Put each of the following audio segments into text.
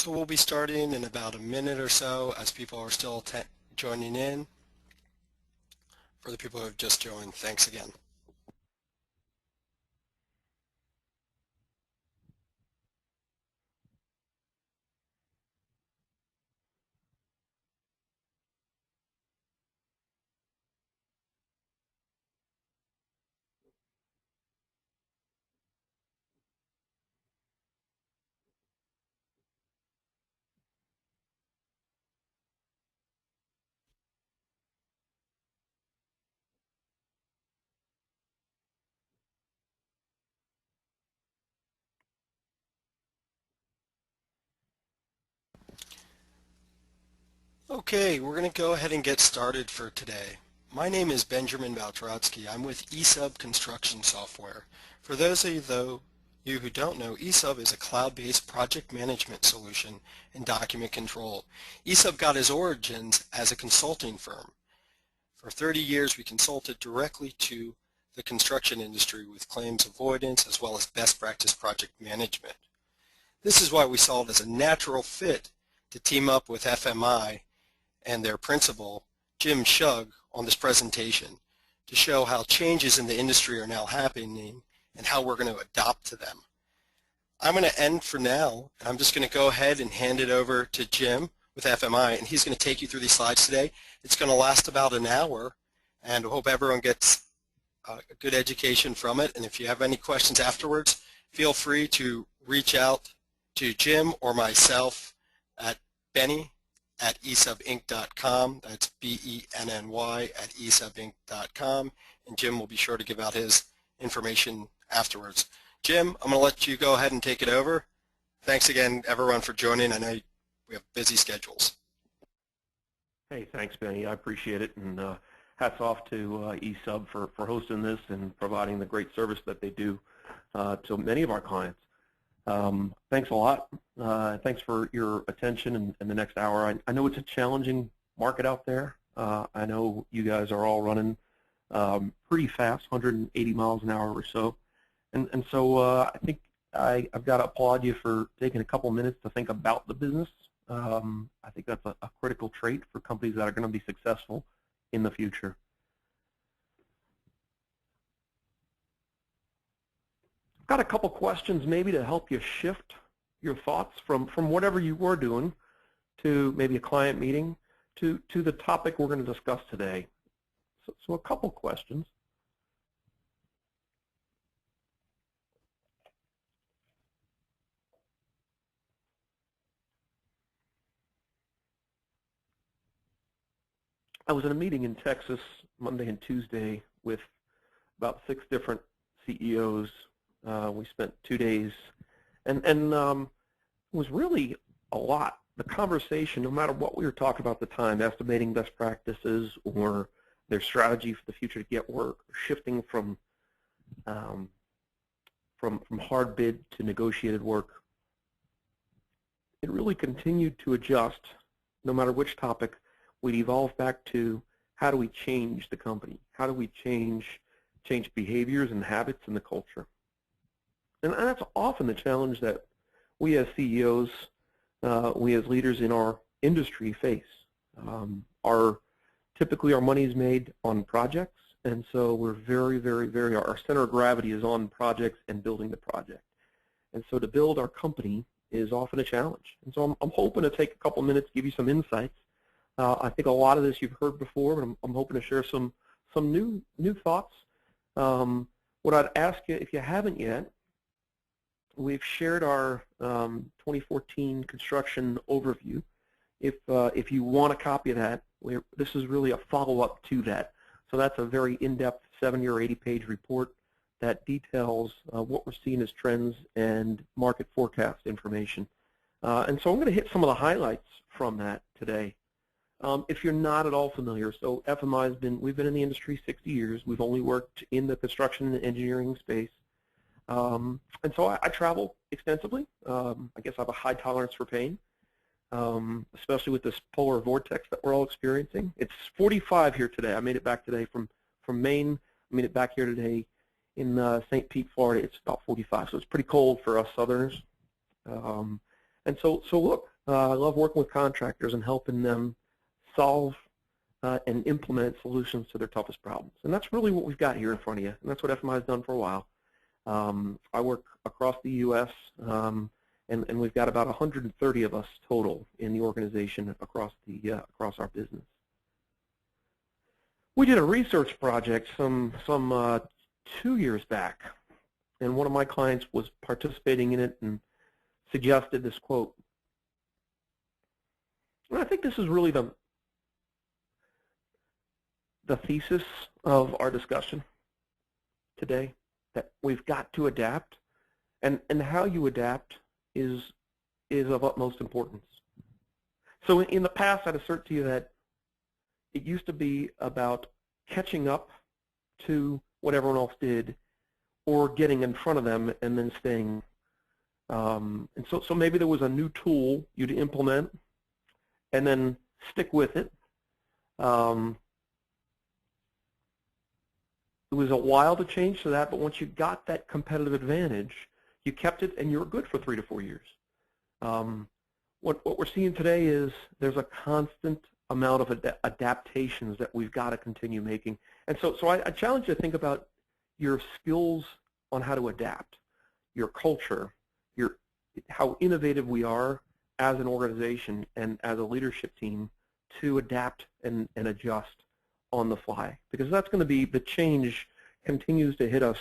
So we'll be starting in about a minute or so as people are still joining in. For the people who have just joined, thanks again. Okay, we're going to go ahead and get started for today. My name is Benjamin Baltrotsky. I'm with eSUB Construction Software. For those of you who don't know, eSUB is a cloud-based project management solution and document control. eSUB got its origins as a consulting firm. For 30 years, we consulted directly to the construction industry with claims avoidance as well as best practice project management. This is why we saw it as a natural fit to team up with FMI and their principal, Jim Shug, on this presentation to show how changes in the industry are now happening and how we're going to adapt to them. I'm going to end for now, and I'm just going to go ahead and hand it over to Jim with FMI, and he's going to take you through these slides today. It's going to last about an hour, and I hope everyone gets a good education from it. And if you have any questions afterwards, feel free to reach out to Jim or myself at benny@esubinc.com. That's BENNY at esubinc.com, and Jim will be sure to give out his information afterwards. Jim, I'm going to let you go ahead and take it over. Thanks again, everyone, for joining. I know we have busy schedules. Hey, thanks, Benny. I appreciate it, and hats off to eSUB for hosting this and providing the great service that they do to many of our clients. Thanks a lot. Thanks for your attention in the next hour. I know it's a challenging market out there. I know you guys are all running pretty fast, 180 miles an hour or so. And so I think I've got to applaud you for taking a couple minutes to think about the business. I think that's a critical trait for companies that are going to be successful in the future. I've got a couple questions maybe to help you shift your thoughts from whatever you were doing to maybe a client meeting to the topic we're going to discuss today. So a couple questions. I was in a meeting in Texas Monday and Tuesday with about 6 different CEOs. We spent 2 days, and it was really a lot. The conversation, no matter what we were talking about at the time, estimating best practices or their strategy for the future to get work, shifting from hard bid to negotiated work, it really continued to adjust. No matter which topic, we'd evolve back to how do we change the company? How do we change behaviors and habits in the culture? And that's often the challenge that we as CEOs, we as leaders in our industry face. Typically our money is made on projects, and so we're very, our center of gravity is on projects and building the project. And so to build our company is often a challenge. And so I'm hoping to take a couple minutes, give you some insights. I think a lot of this you've heard before, but I'm hoping to share some new thoughts. What I'd ask you, if you haven't yet, we've shared our 2014 construction overview. If you want a copy of that, this is really a follow-up to that. So that's a very in-depth 70 or 80-page report that details what we're seeing as trends and market forecast information. And so I'm going to hit some of the highlights from that today. If you're not at all familiar, so FMI we've been in the industry 60 years. We've only worked in the construction and engineering space. And so I travel extensively. I guess I have a high tolerance for pain, especially with this polar vortex that we're all experiencing. It's 45 here today. I made it back today from Maine. I made it back here today in St. Pete, Florida. It's about 45, so it's pretty cold for us Southerners. And so look, I love working with contractors and helping them solve and implement solutions to their toughest problems. And that's really what we've got here in front of you, and that's what FMI has done for a while. I work across the U.S., and we've got about 130 of us total in the organization across our business. We did a research project some 2 years back, and one of my clients was participating in it and suggested this quote. And I think this is really the thesis of our discussion today, that we've got to adapt, and how you adapt is of utmost importance. So in the past, I'd assert to you that it used to be about catching up to what everyone else did, or getting in front of them and then staying. And so maybe there was a new tool you'd implement and then stick with it. It was a while to change to that, but once you got that competitive advantage, you kept it and you were good for 3 to 4 years. What we're seeing today is there's a constant amount of adaptations that we've got to continue making. And so I challenge you to think about your skills on how to adapt, your culture, how innovative we are as an organization and as a leadership team to adapt and adjust on the fly, because that's going to be, the change continues to hit us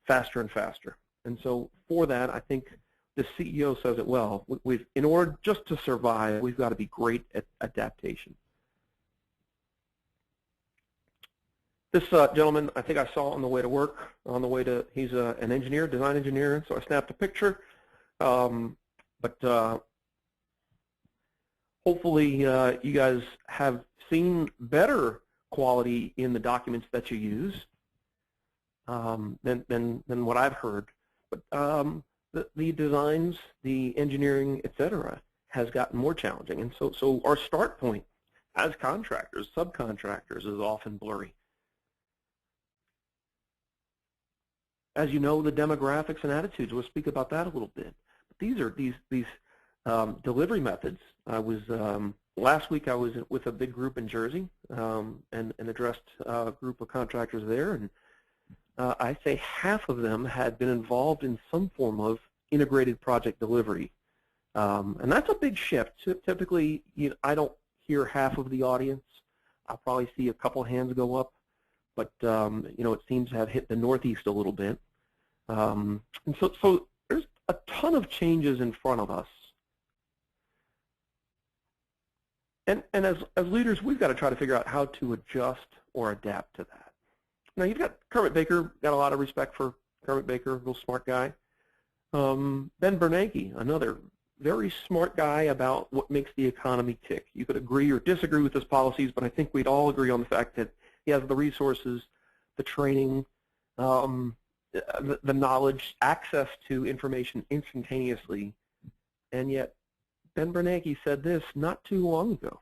faster and faster. And so for that, I think the CEO says it well. In order just to survive, we've got to be great at adaptation. This gentleman, I think I saw on the way to work, he's an engineer, design engineer, so I snapped a picture. But hopefully you guys have seen better quality in the documents that you use than what I've heard. But the designs, the engineering, etc., has gotten more challenging. And so our start point as contractors, subcontractors, is often blurry. As you know, the demographics and attitudes, we'll speak about that a little bit. But these are these delivery methods. Last week I was with a big group in Jersey and addressed a group of contractors there, and I say half of them had been involved in some form of integrated project delivery. And that's a big shift. Typically, I don't hear half of the audience. I'll probably see a couple hands go up, but it seems to have hit the Northeast a little bit. And so there's a ton of changes in front of us. And as leaders, we've got to try to figure out how to adjust or adapt to that. Now, you've got Kermit Baker, got a lot of respect for Kermit Baker, real smart guy. Ben Bernanke, another very smart guy about what makes the economy tick. You could agree or disagree with his policies, but I think we'd all agree on the fact that he has the resources, the training, the knowledge, access to information instantaneously, and yet Ben Bernanke said this not too long ago.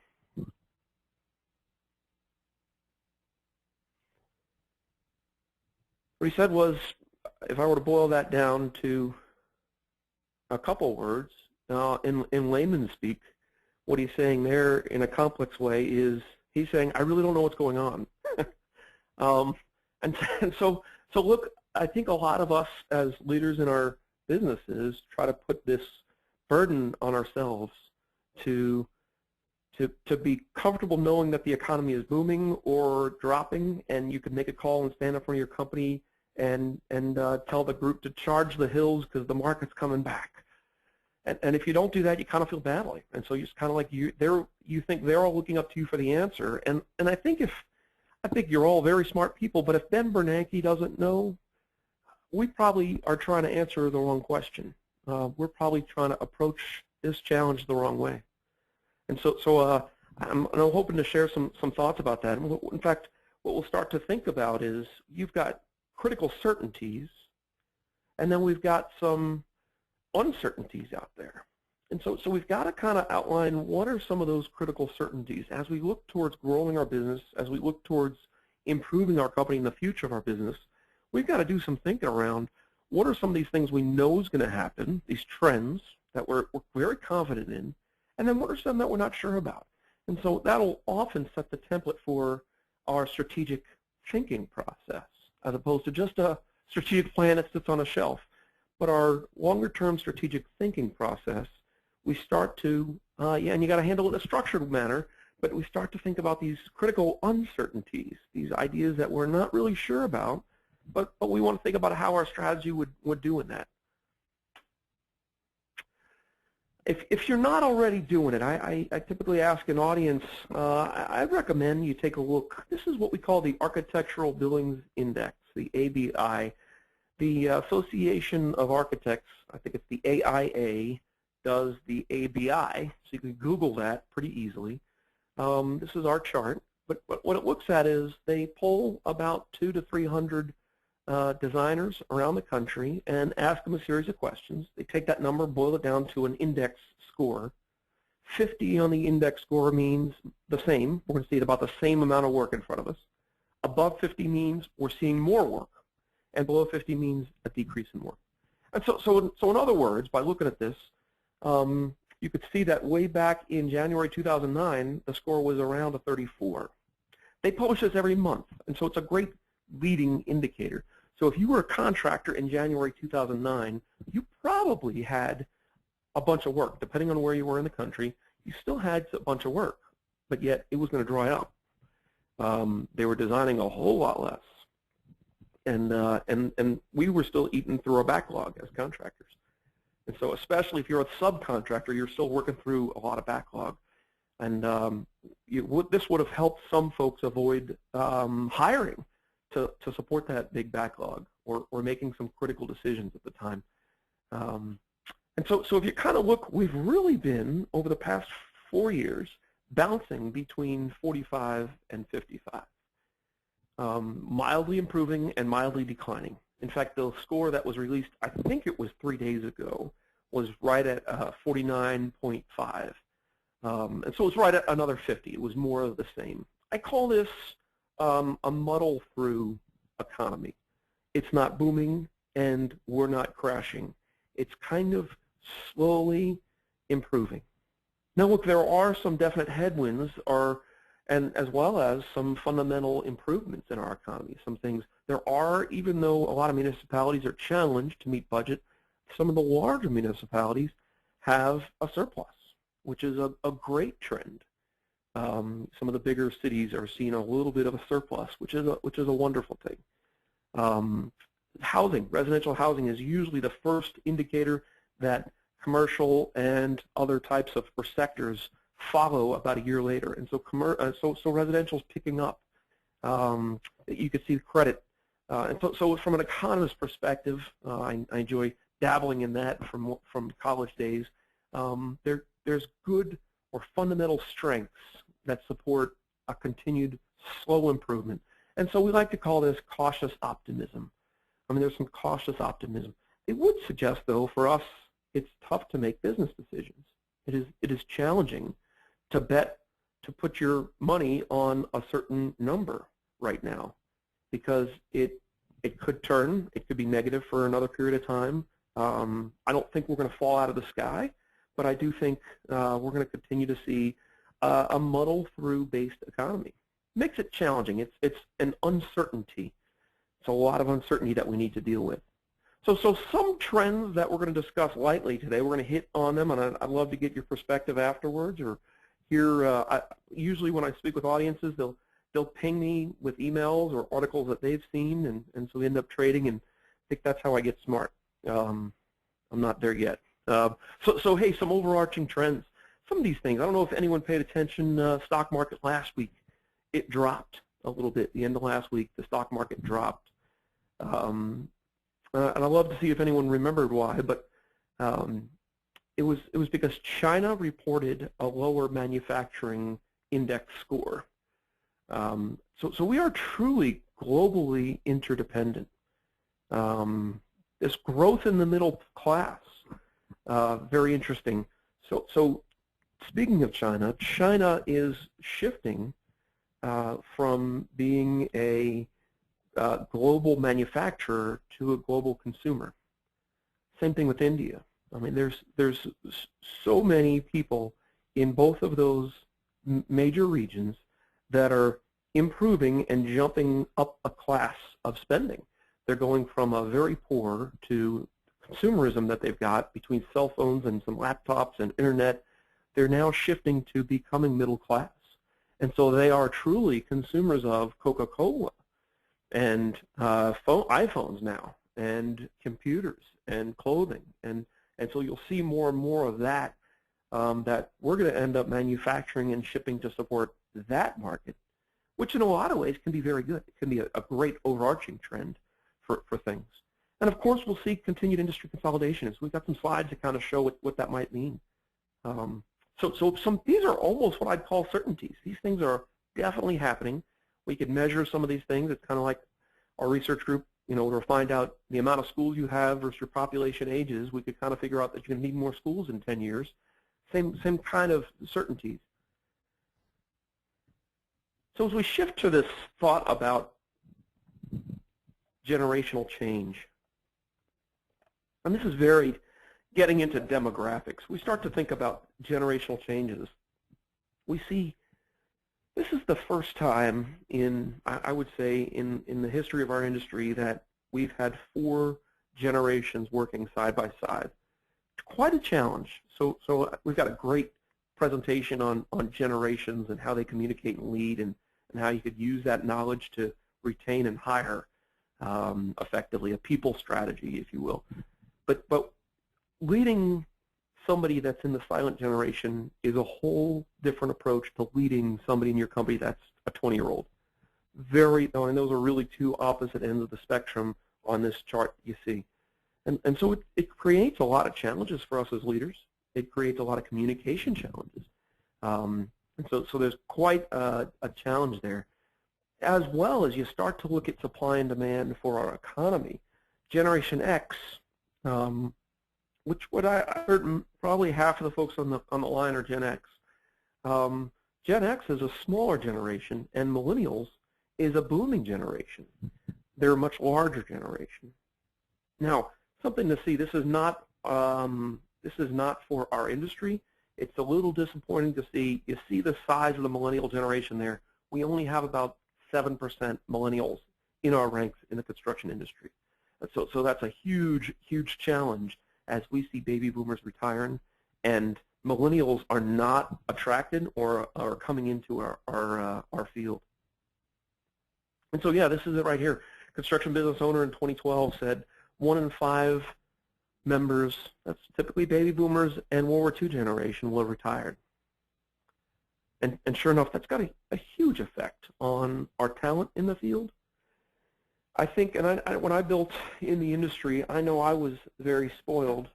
What he said was, if I were to boil that down to a couple words, in layman's speak, what he's saying there in a complex way is, he's saying, I really don't know what's going on. And so look, I think a lot of us as leaders in our businesses try to put this burden on ourselves to be comfortable knowing that the economy is booming or dropping, and you can make a call and stand up for your company and tell the group to charge the hills because the market's coming back. And if you don't do that, you kind of feel badly. And so it's kind of like you think they're all looking up to you for the answer. And I think you're all very smart people, but if Ben Bernanke doesn't know, we probably are trying to answer the wrong question. We're probably trying to approach this challenge the wrong way. And so I'm hoping to share some thoughts about that. In fact, what we'll start to think about is you've got critical certainties, and then we've got some uncertainties out there. And so we've got to kind of outline what are some of those critical certainties as we look towards growing our business, as we look towards improving our company in the future of our business. We've got to do some thinking around what are some of these things we know is going to happen, these trends that we're very confident in, And then what are some that we're not sure about? And so that'll often set the template for our strategic thinking process, as opposed to just a strategic plan that sits on a shelf. But our longer-term strategic thinking process, we start to, and you got to handle it in a structured manner, but we start to think about these critical uncertainties, these ideas that we're not really sure about, but we want to think about how our strategy would do in that. If you're not already doing it, I typically ask an audience, I recommend you take a look. This is what we call the Architectural Billings Index, the ABI. The Association of Architects, I think it's the AIA, does the ABI, so you can Google that pretty easily. This is our chart, but what it looks at is they poll about 200 to 300 designers around the country and ask them a series of questions. They take that number, boil it down to an index score. 50 on the index score means the same. We're going to see about the same amount of work in front of us. Above 50 means we're seeing more work, and below 50 means a decrease in work. And so in other words, by looking at this, you could see that way back in January 2009, the score was around a 34. They publish this every month, and so it's a great leading indicator. So if you were a contractor in January 2009, you probably had a bunch of work. Depending on where you were in the country, you still had a bunch of work, but yet it was going to dry up. They were designing a whole lot less. And we were still eating through our backlog as contractors. And so especially if you're a subcontractor, you're still working through a lot of backlog. And this would have helped some folks avoid hiring to support that big backlog or making some critical decisions at the time. And so if you kind of look, we've really been, over the past 4 years, bouncing between 45 and 55. Mildly improving and mildly declining. In fact, the score that was released, I think it was 3 days ago, was right at 49.5. And so it's right at another 50. It was more of the same. I call this a muddle-through economy. It's not booming, and we're not crashing. It's kind of slowly improving. Now, look, there are some definite headwinds, and as well as some fundamental improvements in our economy. Some things there are, even though a lot of municipalities are challenged to meet budget, some of the larger municipalities have a surplus, which is a great trend. Some of the bigger cities are seeing a little bit of a surplus, which is a wonderful thing. Housing, residential housing, is usually the first indicator that commercial and other types of sectors follow about a year later, and so residential is picking up. You can see the credit, and so from an economist perspective, I enjoy dabbling in that from college days. There's good or fundamental strengths that support a continued slow improvement, and so we like to call this cautious optimism. I mean, there's some cautious optimism. It would suggest, though, for us, it's tough to make business decisions. It is challenging to put your money on a certain number right now, because it could turn, it could be negative for another period of time. I don't think we're going to fall out of the sky, but I do think we're going to continue to see a muddle-through based economy. Makes it challenging. It's an uncertainty. It's a lot of uncertainty that we need to deal with. So some trends that we're going to discuss lightly today, we're going to hit on them, and I'd love to get your perspective afterwards, or hear. Usually when I speak with audiences, they'll ping me with emails or articles that they've seen, and so we end up trading, and I think that's how I get smart. I'm not there yet. So hey, some overarching trends. Some of these things, I don't know if anyone paid attention. Stock market last week, it dropped a little bit. The end of last week, the stock market dropped. And I'd love to see if anyone remembered why, but it was because China reported a lower manufacturing index score. So we are truly globally interdependent. This growth in the middle class, very interesting. So speaking of China, China is shifting from being a global manufacturer to a global consumer. Same thing with India. I mean, there's so many people in both of those major regions that are improving and jumping up a class of spending. They're going from a very poor to consumerism that they've got between cell phones and some laptops and internet. They're now shifting to becoming middle class. And so they are truly consumers of Coca-Cola and iPhones now, and computers and clothing. And so you'll see more and more of that, that we're going to end up manufacturing and shipping to support that market, which in a lot of ways can be very good. It can be a great overarching trend for things. And of course, we'll see continued industry consolidation. So we've got some slides to kind of show what that might mean. So these are almost what I'd call certainties. These things are definitely happening. We could measure some of these things. It's kind of like our research group, to find out the amount of schools you have versus your population ages. We could kind of figure out that you're going to need more schools in 10 years. Same kind of certainties. So as we shift to this thought about generational change, and this is very getting into demographics, we start to think about generational changes. We see this is the first time I would say, in the history of our industry that we've had 4 generations working side by side. It's quite a challenge. So we've got a great presentation on generations and how they communicate and lead, and how you could use that knowledge to retain and hire effectively, a people strategy, if you will. But leading somebody that's in the silent generation is a whole different approach to leading somebody in your company that's a 20-year-old. And those are really 2 opposite ends of the spectrum on this chart you see. And so it creates a lot of challenges for us as leaders. It creates a lot of communication challenges. And so there's quite a challenge there. As well as you start to look at supply and demand for our economy. Generation X, which what I heard probably half of the folks on the line are Gen X. Gen X is a smaller generation, and millennials is a booming generation. They're a much larger generation. Now, something to see. This is not for our industry. It's a little disappointing to see. You see the size of the millennial generation there. We only have about 7% millennials in our ranks in the construction industry. So that's a huge, huge challenge as we see baby boomers retiring, and millennials are not attracted or are coming into our field. And so, yeah, this is it right here. Construction business owner in 2012 said 1 in 5 members, that's typically baby boomers and World War II generation, will have retired. And sure enough, that's got a huge effect on our talent in the field. I think, and when I built in the industry, I know I was very spoiled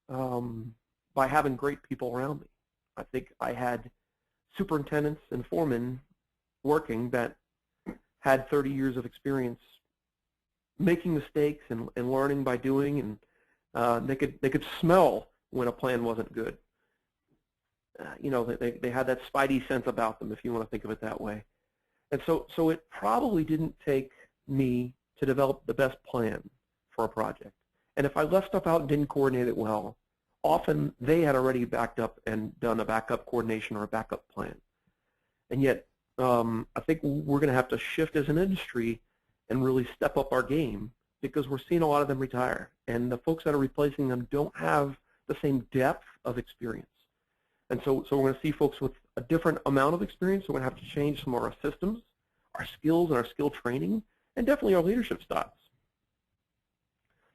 by having great people around me. I think I had superintendents and foremen working that had 30 years of experience making mistakes and learning by doing, and they could smell when a plan wasn't good. They had that spidey sense about them, if you want to think of it that way. And so it probably didn't take me to develop the best plan for a project. And if I left stuff out and didn't coordinate it well, often they had already backed up and done a backup coordination or a backup plan. And yet, I think we're going to have to shift as an industry and really step up our game, because we're seeing a lot of them retire. And the folks that are replacing them don't have the same depth of experience. And so we're going to see folks with a different amount of experience. So we're going to have to change some of our systems, our skills, and our skill training, and definitely our leadership styles.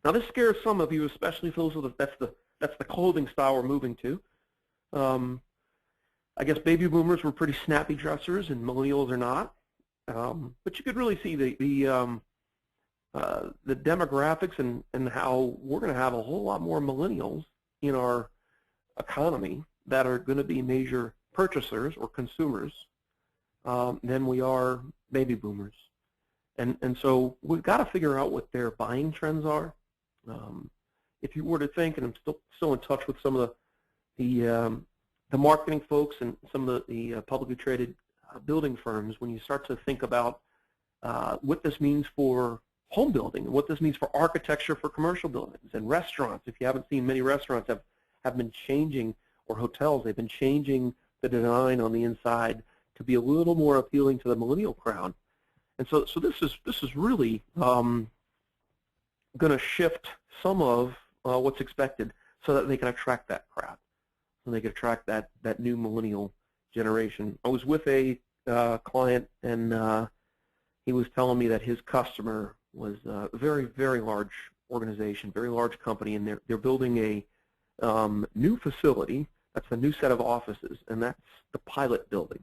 Now, this scares some of you, especially for those that's the clothing style we're moving to. I guess baby boomers were pretty snappy dressers, and millennials are not. But you could really see the demographics and how we're going to have a whole lot more millennials in our economy that are going to be major purchasers or consumers than we are baby boomers. And so we've got to figure out what their buying trends are. If you were to think, and I'm still in touch with some of the marketing folks and some of the publicly traded building firms, when you start to think about what this means for home building and what this means for architecture for commercial buildings and restaurants. If you haven't seen, many restaurants have been changing or hotels. They've been changing the design on the inside to be a little more appealing to the millennial crowd. And so this is really going to shift some of what's expected so that they can attract that crowd, so they can attract that new millennial generation. I was with a client, and he was telling me that his customer was a very, very large organization, very large company, and they're building a new facility. That's a new set of offices, and that's the pilot building.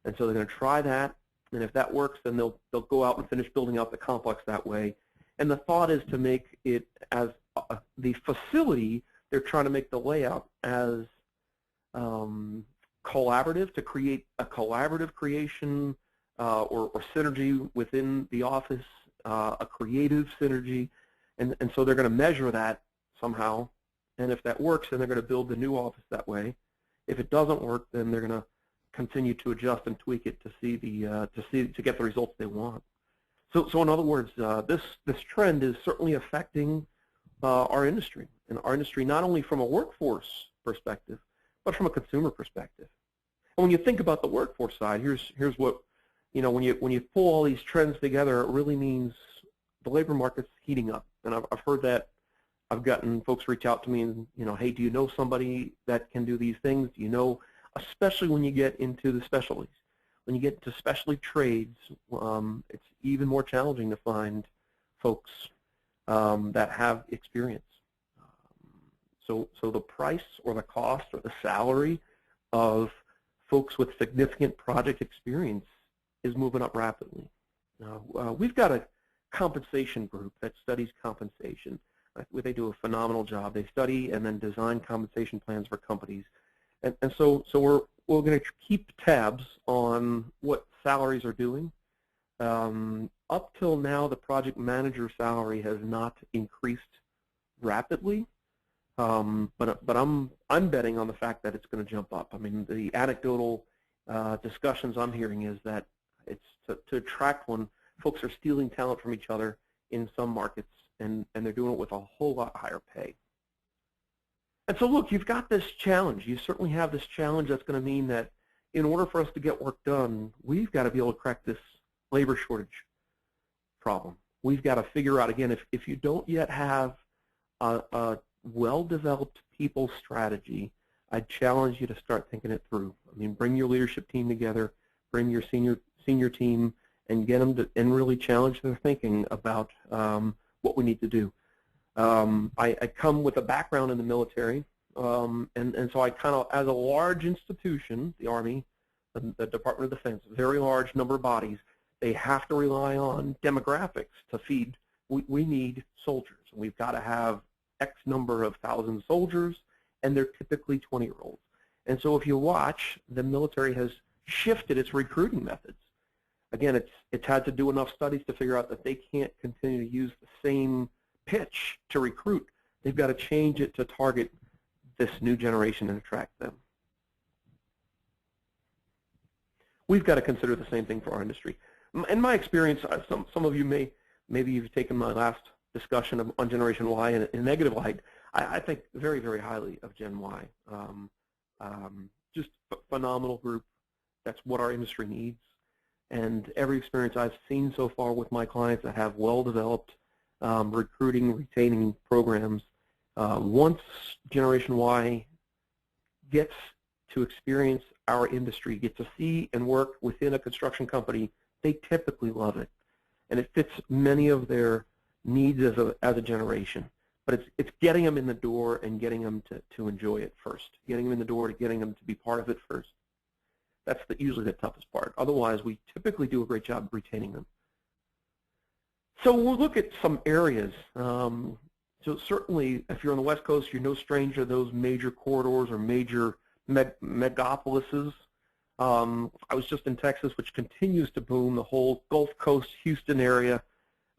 And so they're going to try that, and if that works, then they'll go out and finish building out the complex that way. And the thought is to make it as the facility, they're trying to make the layout as collaborative, to create a collaborative creation or synergy within the office, a creative synergy, and so they're going to measure that somehow, and if that works, then they're going to build the new office that way. If it doesn't work, then they're going to continue to adjust and tweak it to get the results they want. So in other words, this trend is certainly affecting our industry, and our industry not only from a workforce perspective, but from a consumer perspective. And when you think about the workforce side, here's what, when you pull all these trends together, it really means the labor market's heating up. And I've heard that. I've gotten folks reach out to me and, hey, do you know somebody that can do these things? Do you know, especially when you get into the specialties. When you get into specialty trades, it's even more challenging to find folks that have experience. So the price or the cost or the salary of folks with significant project experience is moving up rapidly. We've got a compensation group that studies compensation. They do a phenomenal job. They study and then design compensation plans for companies. And so we're going to keep tabs on what salaries are doing. Up till now, the project manager salary has not increased rapidly, but I'm betting on the fact that it's going to jump up. I mean, the anecdotal discussions I'm hearing is that it's to attract one, folks are stealing talent from each other in some markets, and they're doing it with a whole lot higher pay. And so look, you've got this challenge. You certainly have this challenge that's going to mean that in order for us to get work done, we've got to be able to crack this labor shortage problem. We've got to figure out, again, if you don't yet have a well-developed people strategy, I'd challenge you to start thinking it through. I mean, bring your leadership team together, bring your senior team, and get them to, and really challenge their thinking about what we need to do. I come with a background in the military, and so I kind of, as a large institution, the Army, the Department of Defense, very large number of bodies, they have to rely on demographics to feed. We need soldiers. We've got to have X number of thousand soldiers, and they're typically 20-year-olds. And so if you watch, the military has shifted its recruiting methods. Again, it's had to do enough studies to figure out that they can't continue to use the same pitch to recruit. They've got to change it to target this new generation and attract them. We've got to consider the same thing for our industry. In my experience, some of you maybe you've taken my last discussion on Generation Y in a negative light. I think very, very highly of Gen Y. Just a phenomenal group. That's what our industry needs. And every experience I've seen so far with my clients that have well-developed recruiting, retaining programs, once Generation Y gets to experience our industry, get to see and work within a construction company, they typically love it. And it fits many of their needs as a generation. But it's getting them in the door and getting them to enjoy it first, getting them in the door, to getting them to be part of it first. That's usually the toughest part. Otherwise, we typically do a great job retaining them. So we'll look at some areas. So certainly, if you're on the West Coast, you're no stranger to those major corridors or major megapolises. I was just in Texas, which continues to boom, the whole Gulf Coast, Houston area,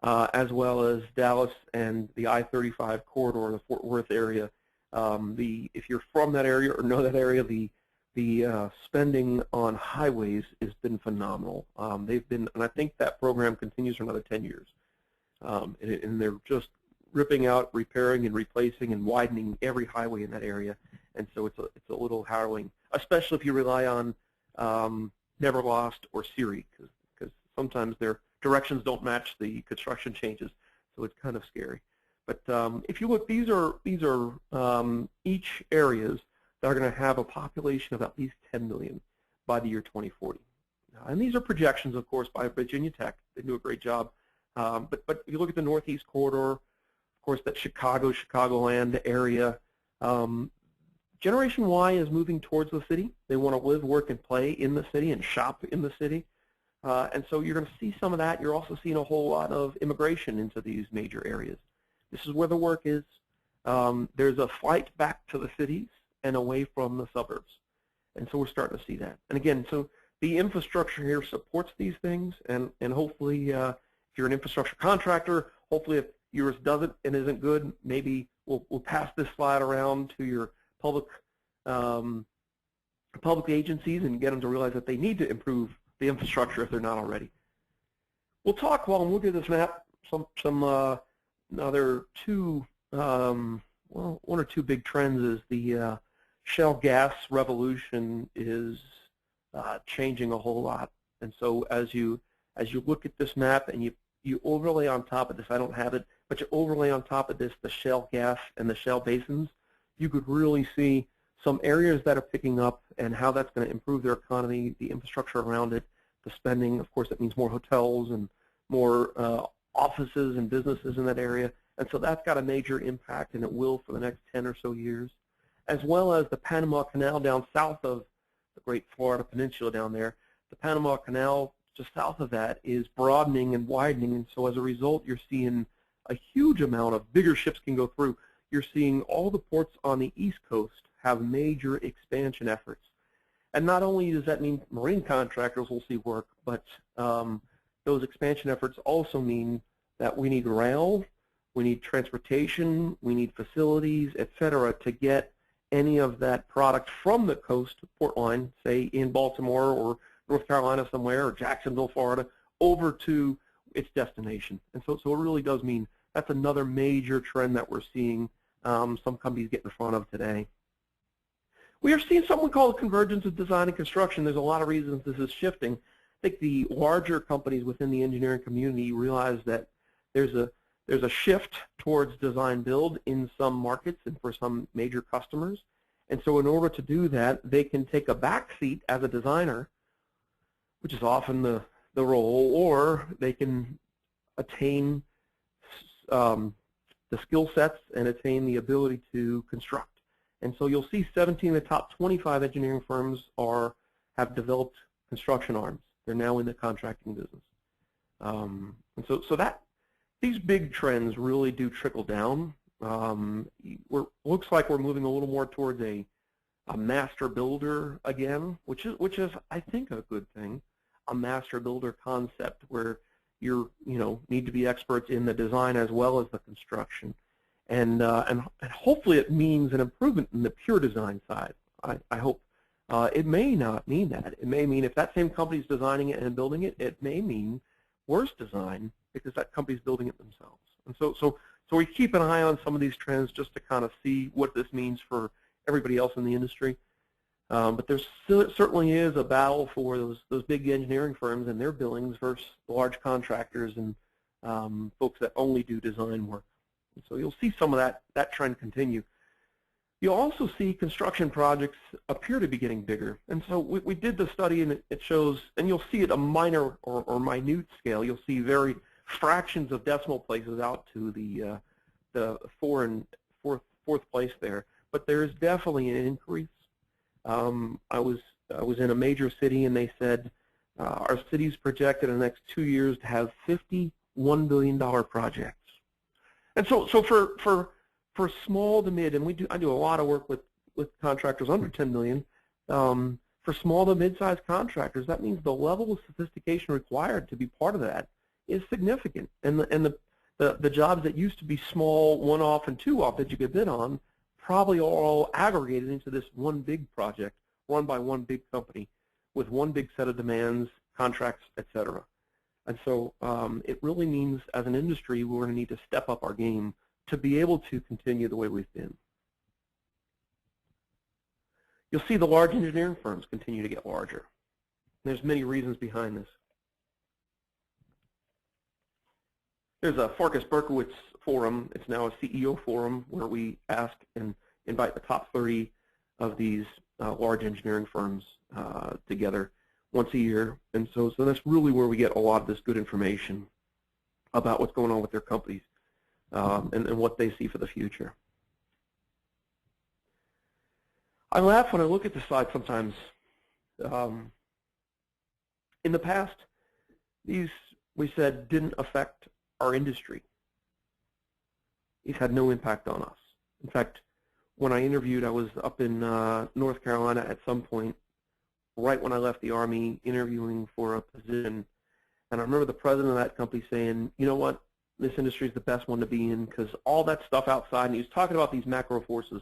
as well as Dallas and the I-35 corridor, the Fort Worth area. If you're from that area or know that area, the spending on highways has been phenomenal. And I think that program continues for another 10 years. And they're just ripping out, repairing, and replacing and widening every highway in that area. And so it's a little harrowing, especially if you rely on Neverlost or Siri, because sometimes their directions don't match the construction changes, so it's kind of scary. But if you look, these are each areas that are going to have a population of at least 10 million by the year 2040. And these are projections, of course, by Virginia Tech. They do a great job. But if you look at the Northeast Corridor, of course, that Chicagoland area, Generation Y is moving towards the city. They want to live, work, and play in the city and shop in the city. And so you're going to see some of that. You're also seeing a whole lot of immigration into these major areas. This is where the work is. There's a flight back to the cities and away from the suburbs. And so we're starting to see that. And again, so the infrastructure here supports these things, and hopefully if you're an infrastructure contractor, hopefully if yours doesn't and isn't good, maybe we'll pass this slide around to your public agencies and get them to realize that they need to improve the infrastructure if they're not already. We'll talk while I'm looking at this map, some other two, well, one or two big trends is the shale gas revolution is changing a whole lot. And so as you look at this map and you overlay on top of this, I don't have it, but you overlay on top of this the shale gas and the shale basins, you could really see some areas that are picking up and how that's going to improve their economy, the infrastructure around it, the spending. Of course, that means more hotels and more offices and businesses in that area. And so that's got a major impact, and it will for the next 10 or so years, as well as the Panama Canal down south of the great Florida Peninsula down there. The Panama Canal just south of that is broadening and widening, and so as a result, you're seeing a huge amount of bigger ships can go through. You're seeing all the ports on the East Coast have major expansion efforts. And not only does that mean marine contractors will see work, but those expansion efforts also mean that we need rail, we need transportation, we need facilities, et cetera, to get any of that product from the coast port line, say in Baltimore or North Carolina somewhere, or Jacksonville, Florida, over to its destination. And so it really does mean that's another major trend that we're seeing some companies get in front of today. We are seeing something called convergence of design and construction. There's a lot of reasons this is shifting. I think the larger companies within the engineering community realize that there's a shift towards design build in some markets and for some major customers. And so in order to do that, they can take a back seat as a designer, which is often the role, or they can attain the skill sets and attain the ability to construct. And so you'll see 17 of the top 25 engineering firms have developed construction arms. They're now in the contracting business. And so these big trends really do trickle down. Looks like we're moving a little more towards a master builder again, which is I think a good thing. A master builder concept where you need to be experts in the design as well as the construction, and hopefully it means an improvement in the pure design side. I hope it may not mean that. It may mean if that same company's designing it and building it, it may mean worse design because that company's building it themselves. And so we keep an eye on some of these trends just to kind of see what this means for everybody else in the industry. But there certainly is a battle for those big engineering firms and their billings versus large contractors and folks that only do design work. And so you'll see some of that trend continue. You'll also see construction projects appear to be getting bigger. And so we did the study, and it shows, and you'll see at a minor or minute scale, you'll see very fractions of decimal places out to the fourth place there. But there is definitely an increase. I was in a major city, and they said our city's projected in the next 2 years to have $51 billion projects. And so for small to mid, and I do a lot of work with contractors under 10 million. For small to mid-sized contractors, that means the level of sophistication required to be part of that is significant. And the jobs that used to be small, one-off and two-off that you could bid on probably are all aggregated into this one big project run by one big company with one big set of demands, contracts, et cetera. And so it really means as an industry we're going to need to step up our game to be able to continue the way we've been. You'll see the large engineering firms continue to get larger. There's many reasons behind this. There's a Farkas Berkowitz forum. It's now a CEO forum where we ask and invite the top 30 of these large engineering firms together once a year. And so that's really where we get a lot of this good information about what's going on with their companies and what they see for the future. I laugh when I look at the slide sometimes. In the past, these, we said, didn't affect our industry. These had no impact on us. In fact, when I interviewed, I was up in North Carolina at some point, right when I left the Army, interviewing for a position. And I remember the president of that company saying, you know what, this industry is the best one to be in because all that stuff outside, and he was talking about these macro forces,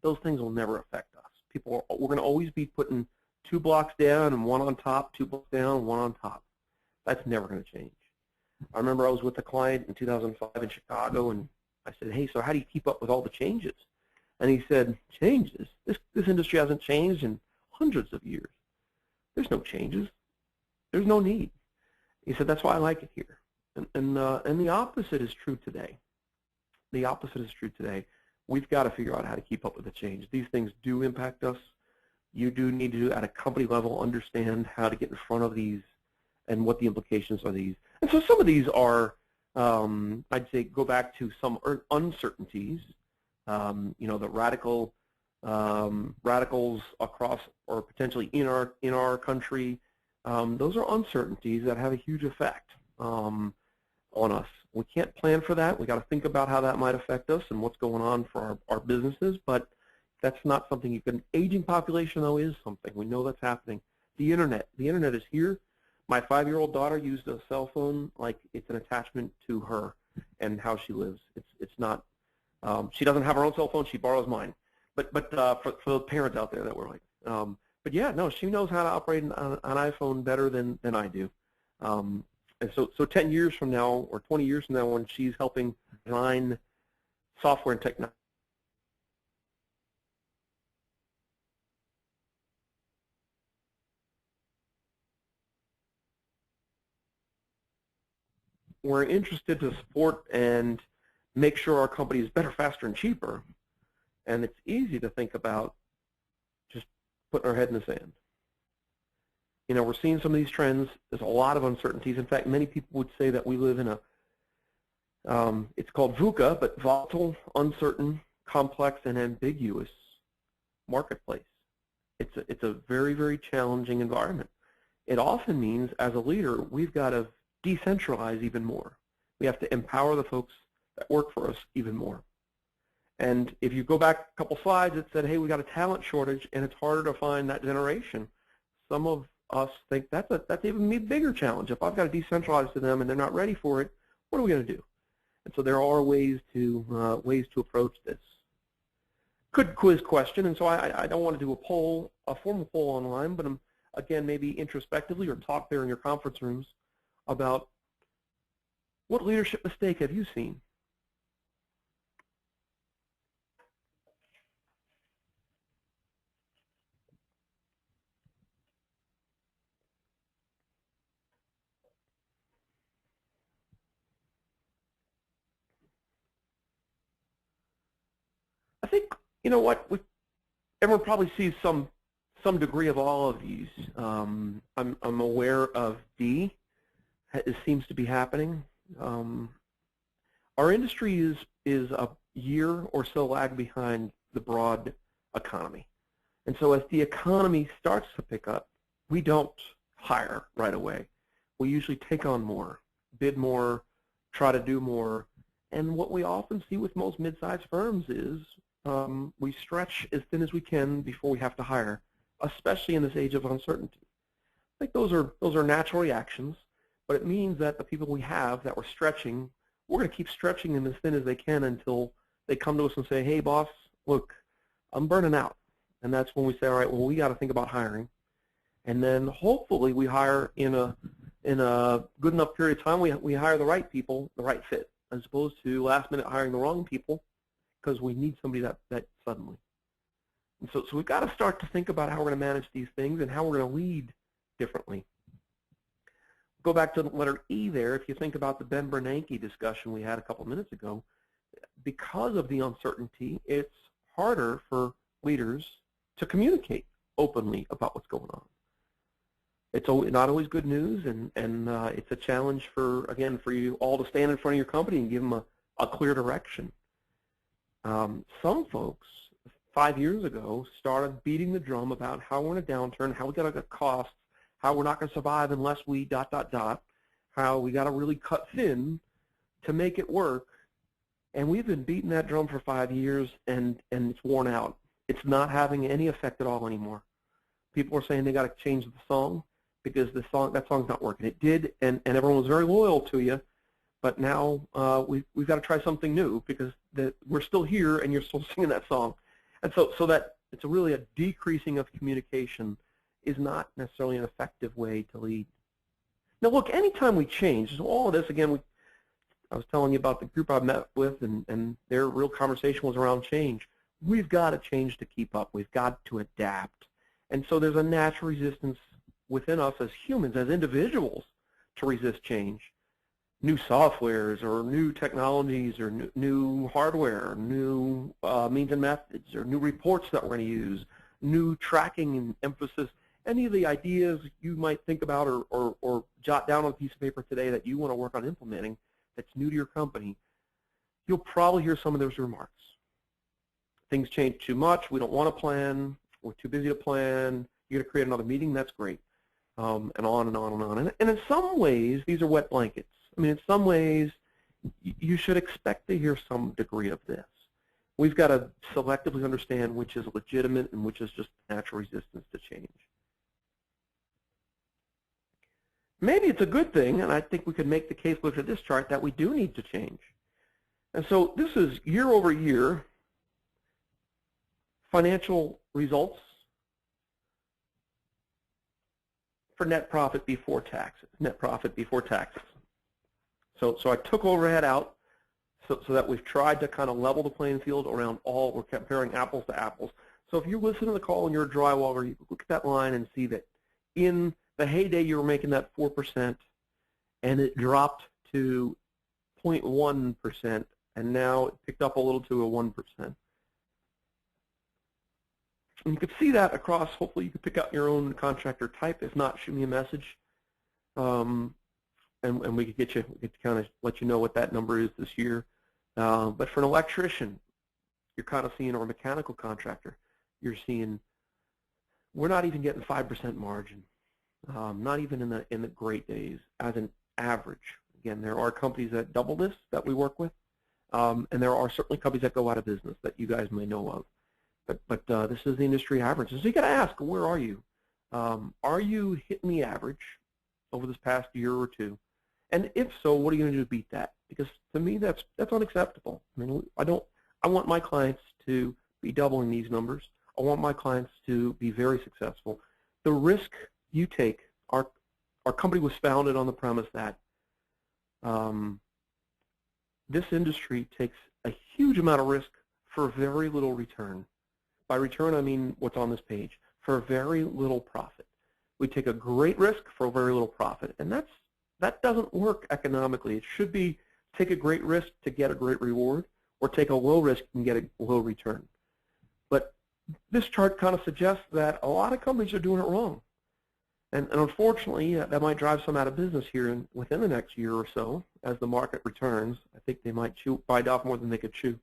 those things will never affect us. We're going to always be putting 2 blocks down and 1 on top, 2 blocks down and 1 on top. That's never going to change. I remember I was with a client in 2005 in Chicago, and I said, hey, so how do you keep up with all the changes? And he said, changes? This industry hasn't changed in hundreds of years. There's no changes. There's no need. He said, that's why I like it here. And the opposite is true today. The opposite is true today. We've got to figure out how to keep up with the change. These things do impact us. You do need to, at a company level, understand how to get in front of these and what the implications are of these. And so some of these are, I'd say, go back to some uncertainties. You know, the radicals across or potentially in our country. Those are uncertainties that have a huge effect on us. We can't plan for that. We got to think about how that might affect us and what's going on for our businesses, but that's not something you can. Aging population, though, is something. We know that's happening. The internet is here. My 5-year-old daughter used a cell phone like it's an attachment to her and how she lives. It's not. She doesn't have her own cell phone. She borrows mine. But for the parents out there that were like, but yeah, no, she knows how to operate an iPhone better than I do. And so 10 years from now or 20 years from now, when she's helping design software and technology, we're interested to support and make sure our company is better, faster, and cheaper. And it's easy to think about just putting our head in the sand. You know, we're seeing some of these trends. There's a lot of uncertainties. In fact, many people would say that we live in a, it's called VUCA, but volatile, uncertain, complex, and ambiguous marketplace. It's a very, very challenging environment. It often means, as a leader, we've got to decentralize even more. We have to empower the folks that work for us even more. And if you go back a couple slides, it said, hey, we got a talent shortage, and it's harder to find that generation. Some of us think that's even a bigger challenge. If I've got to decentralize to them and they're not ready for it, what are we going to do? And so there are ways to approach this. Good quiz question, and so I don't want to do a formal poll online, but again, maybe introspectively or talk there in your conference rooms about what leadership mistake have you seen? I think, you know what, everyone probably sees some degree of all of these. I'm aware of D. It seems to be happening. Our industry is a year or so lag behind the broad economy. And so as the economy starts to pick up, we don't hire right away. We usually take on more, bid more, try to do more. And what we often see with most mid-sized firms is we stretch as thin as we can before we have to hire, especially in this age of uncertainty. I think those are natural reactions, but it means that the people we have that we're stretching, we're going to keep stretching them as thin as they can until they come to us and say, hey, boss, look, I'm burning out. And that's when we say, all right, well, we got to think about hiring. And then hopefully we hire in a good enough period of time, we hire the right people, the right fit, as opposed to last minute hiring the wrong people because we need somebody that suddenly. So we've got to start to think about how we're going to manage these things and how we're going to lead differently. Go back to the letter E there. If you think about the Ben Bernanke discussion we had a couple minutes ago, because of the uncertainty, it's harder for leaders to communicate openly about what's going on. It's not always good news, and it's a challenge for, again, for you all to stand in front of your company and give them a clear direction. Some folks 5 years ago started beating the drum about how we're in a downturn, how we got to cut costs, how we're not going to survive unless we ... how we got to really cut thin to make it work. And we've been beating that drum for 5 years, and it's worn out. It's not having any effect at all anymore. People are saying they got to change the song because that song's not working. It did, and everyone was very loyal to you, but now we've got to try something new because we're still here and you're still singing that song. And so that it's really a decreasing of communication is not necessarily an effective way to lead. Now look, anytime we change, so all of this, again, I was telling you about the group I met with, and their real conversation was around change. We've got to change to keep up. We've got to adapt. And so there's a natural resistance within us as humans, as individuals, to resist change. New softwares or new technologies or new hardware, new means and methods, or new reports that we're going to use, new tracking and emphasis. Any of the ideas you might think about or jot down on a piece of paper today that you want to work on implementing that's new to your company, you'll probably hear some of those remarks. Things change too much, we don't want to plan, we're too busy to plan, you're going to create another meeting, that's great, and on and on and on. And in some ways, these are wet blankets. I mean, in some ways, you should expect to hear some degree of this. We've got to selectively understand which is legitimate and which is just natural resistance to change. Maybe it's a good thing, and I think we could make the case, look at this chart, that we do need to change. And so this is year over year financial results for net profit before taxes. Net profit before taxes. So I took overhead out so that we've tried to kind of level the playing field around all. We're comparing apples to apples. So if you listen to the call and you're a drywaller, you look at that line and see that in the heyday you were making that 4%, and it dropped to 0.1%, and now it picked up a little to a 1%. And you could see that across. Hopefully you could pick out your own contractor type. If not, shoot me a message, and we could get you. We could kind of let you know what that number is this year. But for an electrician, you're kind of seeing, or a mechanical contractor, you're seeing we're not even getting 5% margin. Not even in the great days as an average. Again, there are companies that double this that we work with, and there are certainly companies that go out of business that you guys may know of. But this is the industry average. So you got to ask, where are you? Are you hitting the average over this past year or two? And if so, what are you going to do to beat that? Because to me, that's unacceptable. I mean, I want my clients to be doubling these numbers. I want my clients to be very successful. The risk you take, our company was founded on the premise that this industry takes a huge amount of risk for very little return. By return, I mean what's on this page, for very little profit. We take a great risk for very little profit, and that doesn't work economically. It should be take a great risk to get a great reward, or take a low risk and get a low return. But this chart kind of suggests that a lot of companies are doing it wrong. And unfortunately, that might drive some out of business here within the next year or so as the market returns. I think they might bite off more than they could chew.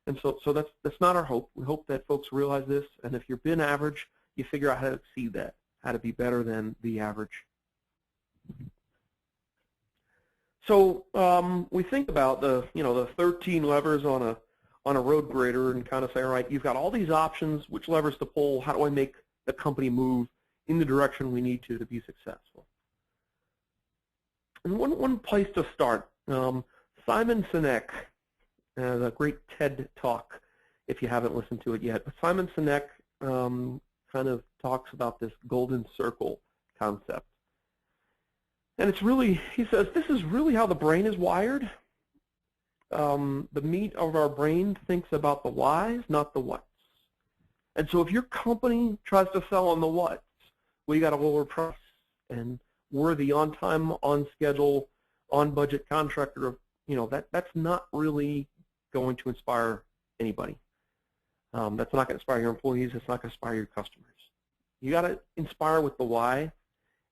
And so that's not our hope. We hope that folks realize this, and if you've been average, you figure out how to exceed that, how to be better than the average. So we think about the 13 levers on a road grader and kind of say, all right, you've got all these options, which levers to pull, how do I make the company move in the direction we need to be successful? And one place to start, Simon Sinek has a great TED talk, if you haven't listened to it yet. But Simon Sinek kind of talks about this golden circle concept. And it's really, he says, this is really how the brain is wired. The meat of our brain thinks about the whys, not the whats. And so if your company tries to sell on the what, well, you got a lower price, and we're the on-time, on-schedule, on-budget contractor. That's not really going to inspire anybody. That's not going to inspire your employees. It's not going to inspire your customers. You got to inspire with the why,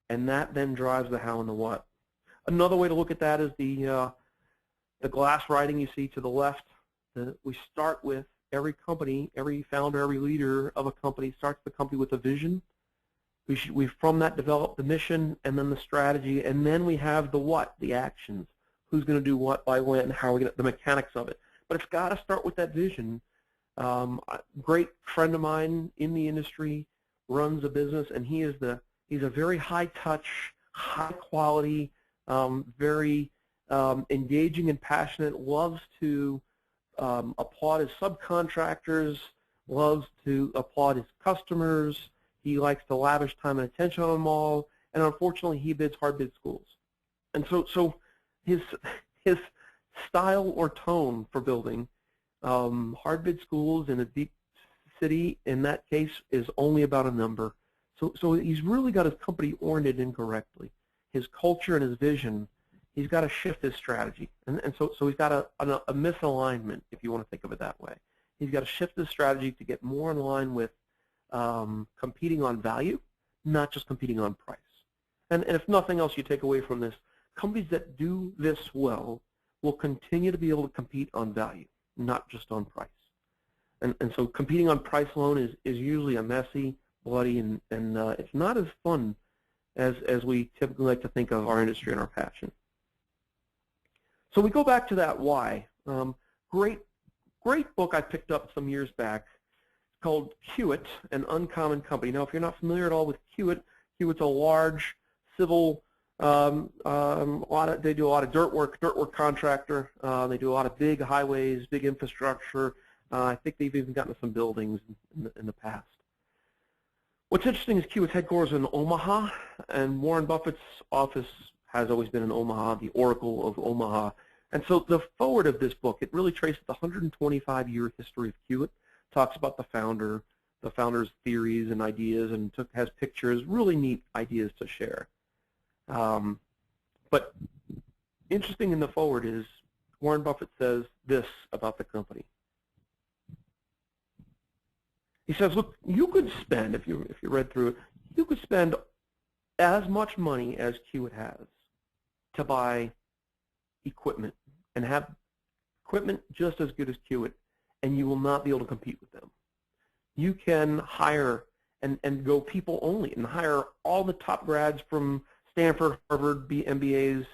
and that then drives the how and the what. Another way to look at that is the glass writing you see to the left. We start with every company, every founder, every leader of a company starts the company with a vision. We from that develop the mission and then the strategy, and then we have the what, the actions. Who's going to do what, by when, how are we going to, the mechanics of it. But it's got to start with that vision. A great friend of mine in the industry runs a business, and he's a very high touch, high quality, very engaging and passionate, loves to applaud his subcontractors, loves to applaud his customers. He likes to lavish time and attention on them all, and unfortunately he bids hard bid schools. And so his style or tone for building hard bid schools in a deep city, in that case, is only about a number. So he's really got his company oriented incorrectly. His culture and his vision, he's got to shift his strategy. And so he's got a misalignment, if you want to think of it that way. He's got to shift his strategy to get more in line with competing on value, not just competing on price. And if nothing else you take away from this, companies that do this well will continue to be able to compete on value, not just on price. And so competing on price alone is usually a messy, bloody, and it's not as fun as we typically like to think of our industry and our passion. So we go back to that why. Great book I picked up some years back called Hewitt, An Uncommon Company. Now, if you're not familiar at all with Hewitt, Hewitt's a large civil, they do a lot of dirt work contractor. They do a lot of big highways, big infrastructure. I think they've even gotten some buildings in the past. What's interesting is Hewitt's headquarters in Omaha, and Warren Buffett's office has always been in Omaha, the Oracle of Omaha. And so the forward of this book, it really traces the 125-year history of Hewitt, talks about the founder's theories and ideas, and has pictures, really neat ideas to share. But interesting in the forward is Warren Buffett says this about the company. He says, look, you could spend, if you read through it, you could spend as much money as Hewitt has to buy equipment and have equipment just as good as Hewitt, and you will not be able to compete with them. You can hire and go people only and hire all the top grads from Stanford, Harvard, MBAs,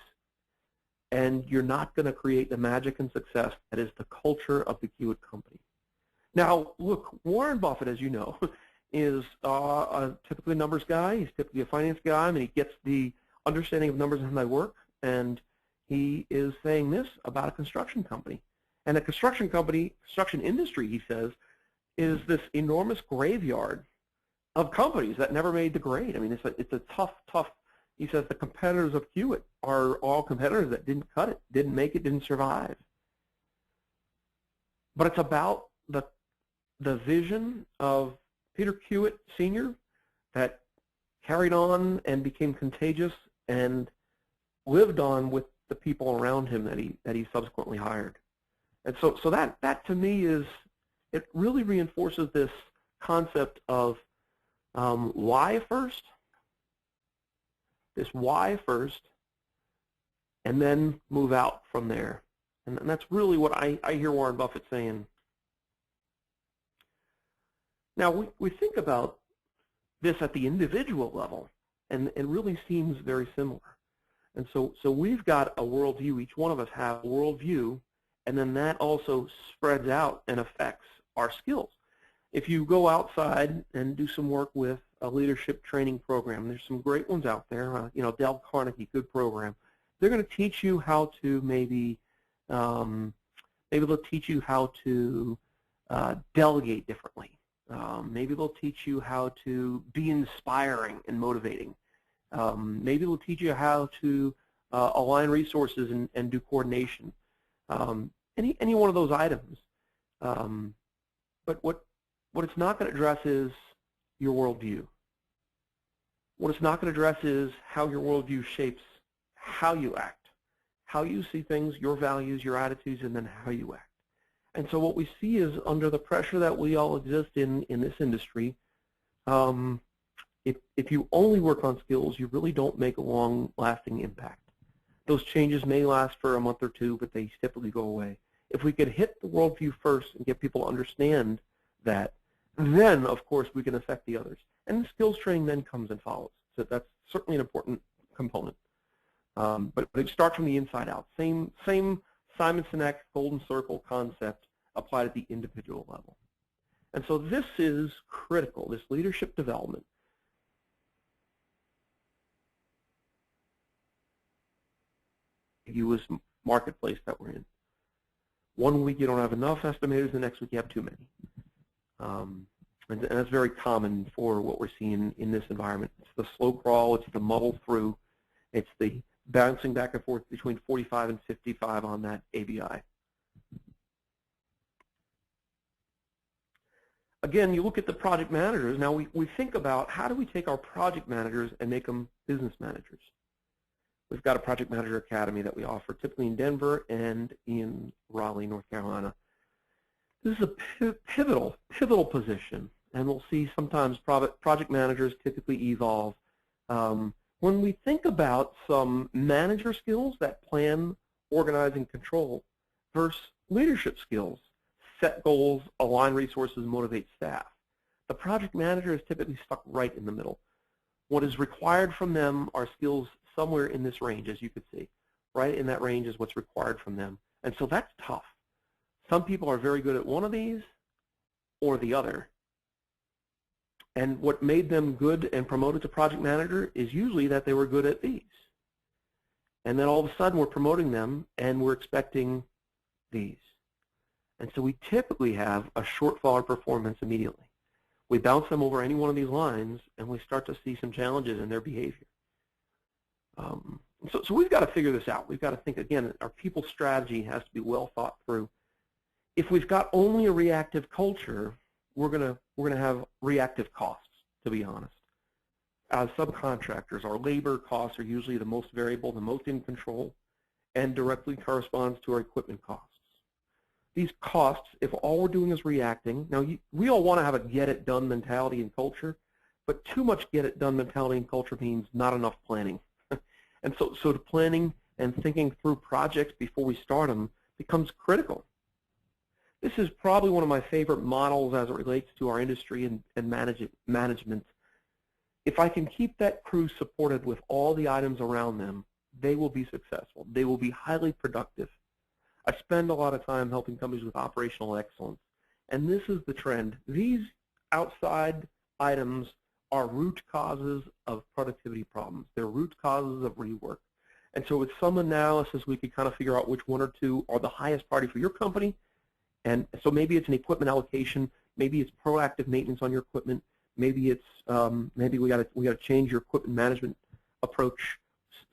and you're not going to create the magic and success that is the culture of the Hewitt company. Now, look, Warren Buffett, as you know, is typically a numbers guy. He's typically a finance guy, and he gets the understanding of numbers and how they work, and he is saying this about a construction company. And a construction company, construction industry, he says, is this enormous graveyard of companies that never made the grade. I mean, it's a tough, he says the competitors of Hewitt are all competitors that didn't cut it, didn't make it, didn't survive. But it's about the vision of Peter Hewitt Sr. that carried on and became contagious and lived on with the people around him that he subsequently hired. And so that to me is, it really reinforces this concept of why first, and then move out from there. And that's really what I hear Warren Buffett saying. Now, we think about this at the individual level, and it really seems very similar. And so we've got a worldview. Each one of us have a worldview, and then that also spreads out and affects our skills. If you go outside and do some work with a leadership training program, there's some great ones out there. Dale Carnegie, good program. They're going to teach you how to maybe they'll teach you how to delegate differently. Maybe they'll teach you how to be inspiring and motivating. Maybe they'll teach you how to align resources and do coordination. Any one of those items. But what What it's not going to address is your worldview. What it's not going to address is how your worldview shapes how you act, how you see things, your values, your attitudes, and then how you act. And so what we see is under the pressure that we all exist in this industry, if you only work on skills, you really don't make a long-lasting impact. Those changes may last for a month or two, but they typically go away. If we could hit the worldview first and get people to understand that, then, of course, we can affect the others. And the skills training then comes and follows. So that's certainly an important component. But it starts from the inside out. Same Simon Sinek golden circle concept applied at the individual level. And so this is critical, this leadership development. U.S. marketplace that we're in. One week you don't have enough estimators, the next week you have too many. And that's very common for what we're seeing in this environment. It's the slow crawl, it's the muddle through, it's the bouncing back and forth between 45 and 55 on that ABI. Again, you look at the project managers. Now we think about how do we take our project managers and make them business managers. We've got a project manager academy that we offer typically in Denver and in Raleigh, North Carolina. This is a pivotal position, and we'll see sometimes project managers typically evolve. When we think about some manager skills that plan, organize, and control versus leadership skills, set goals, align resources, motivate staff, the project manager is typically stuck right in the middle. What is required from them are skills somewhere in this range, as you could see. Right in that range is what's required from them. And so that's tough. Some people are very good at one of these or the other. And what made them good and promoted to project manager is usually that they were good at these. And then all of a sudden we're promoting them and we're expecting these. And so we typically have a shortfall in performance immediately. We bounce them over any one of these lines and we start to see some challenges in their behavior. So we've got to figure this out. We've got to think, again, our people strategy has to be well thought through. If we've got only a reactive culture, we're gonna have reactive costs, to be honest. As subcontractors, our labor costs are usually the most variable, the most in control, and directly corresponds to our equipment costs. These costs, if all we're doing is reacting, now we all want to have a get-it-done mentality and culture, but too much get-it-done mentality and culture means not enough planning. And so the planning and thinking through projects before we start them becomes critical. This is probably one of my favorite models as it relates to our industry and management. If I can keep that crew supported with all the items around them, they will be successful. They will be highly productive. I spend a lot of time helping companies with operational excellence, and this is the trend. These outside items are root causes of productivity problems. They're root causes of rework. And so with some analysis, we could kind of figure out which one or two are the highest priority for your company. And so maybe it's an equipment allocation, maybe it's proactive maintenance on your equipment, maybe it's maybe we got to change your equipment management approach,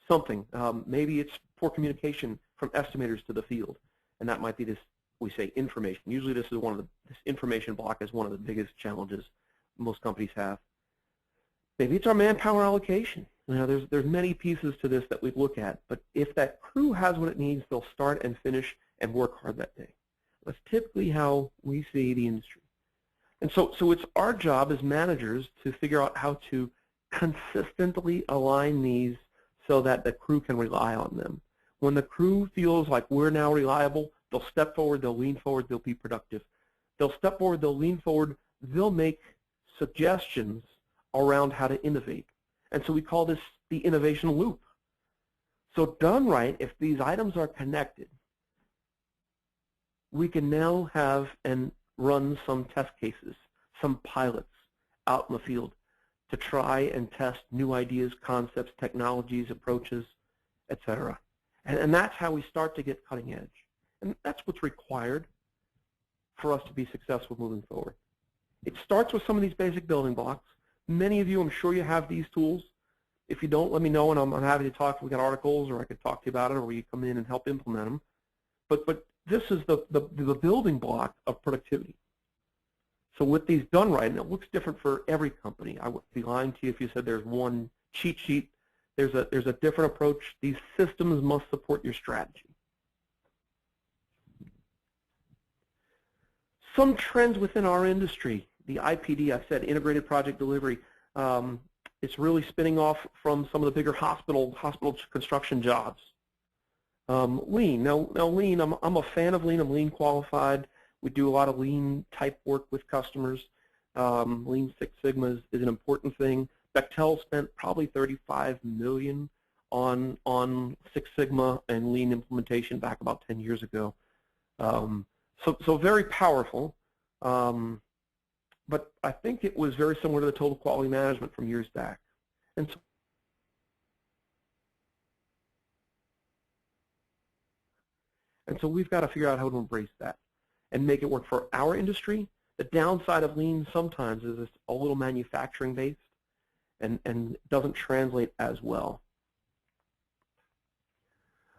something. Maybe it's poor communication from estimators to the field, and that might be this, we say, information. Usually this is this information block is one of the biggest challenges most companies have. Maybe it's our manpower allocation. You know, there's many pieces to this that we look at, but if that crew has what it needs, they'll start and finish and work hard that day. That's typically how we see the industry. And so it's our job as managers to figure out how to consistently align these so that the crew can rely on them. When the crew feels like we're now reliable, they'll step forward, they'll lean forward, they'll be productive. They'll step forward, they'll lean forward, they'll make suggestions around how to innovate. And so we call this the innovation loop. So done right, if these items are connected, we can now have and run some test cases, some pilots out in the field to try and test new ideas, concepts, technologies, approaches, etc. And that's how we start to get cutting edge. And that's what's required for us to be successful moving forward. It starts with some of these basic building blocks. Many of you, I'm sure you have these tools. If you don't, let me know, and I'm happy to talk. We got articles, or I could talk to you about it, or you come in and help implement them. But this is the building block of productivity. So with these done right, and it looks different for every company. I would be lying to you if you said there's one cheat sheet. There's a different approach. These systems must support your strategy. Some trends within our industry. The IPD, I said, integrated project delivery. It's really spinning off from some of the bigger hospital construction jobs. Lean. Now lean. I'm a fan of lean. I'm lean qualified. We do a lot of lean type work with customers. Lean Six Sigma is an important thing. Bechtel spent probably $35 million on Six Sigma and lean implementation back about 10 years ago. So very powerful. But I think it was very similar to the total quality management from years back. And so we've got to figure out how to embrace that and make it work for our industry. The downside of lean sometimes is it's a little manufacturing based and doesn't translate as well.